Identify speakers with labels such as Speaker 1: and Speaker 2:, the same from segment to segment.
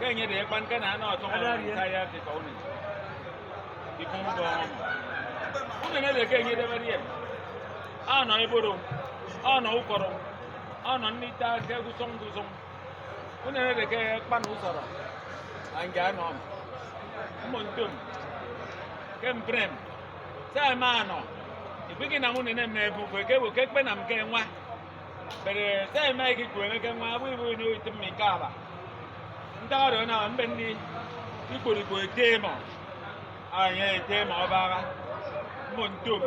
Speaker 1: cái như để ban cái nào nó trong thay ra thì cậu này thì không có cũng nên để cái như để mà đi nói bố đâu nói có đâu nói đi ta cái cú sông cũng nên để cái ban hú sờ anh giá nó muốn tuần cái prem sai mà nó thì biết cái nào muốn nên mẹ phụ cái bên nằm cái ngoa bây sai mai cái quần cái ngoa vui nuôi tụi mình cả bà ta rồi nào anh bên đi cái quần tê mà nghe tê mà bà muốn tuần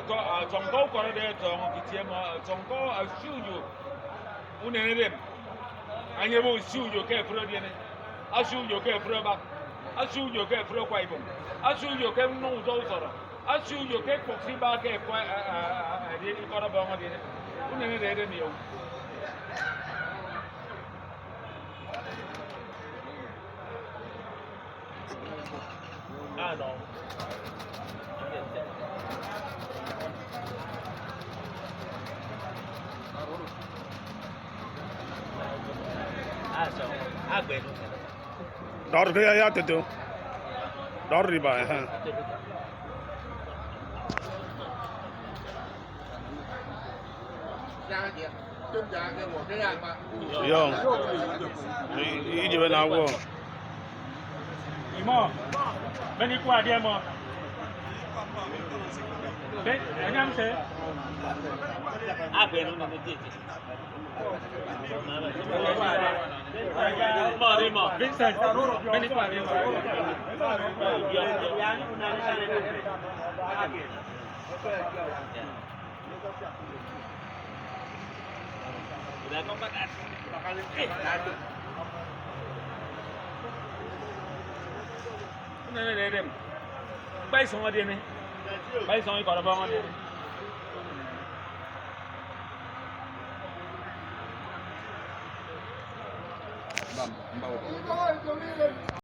Speaker 1: có trong câu có đây trong cái tê mà trong câu siêu nhiều cũng nên đem anh em siêu nhiều cái pro đi này siêu nhiều cái pro bạc siêu nhiều cái pro quay bông siêu nhiều cái nông dâu sờ siêu nhiều cái cuộc si ba cái quay đi có nó bông đi này cũng nên để nhiều no.
Speaker 2: Đó cái ya tự tự đó đi bà ha yo ý gì bên nào cô
Speaker 3: Imo, bên đi qua đi em mà. Đấy, anh em sẽ.
Speaker 1: Bên nó gì? Mở đi mở.
Speaker 3: Vincent, bên đi qua đi em.
Speaker 1: Nên bay xuống ở đây này, bay xuống có là bông ở đây.
Speaker 4: Bầm bầu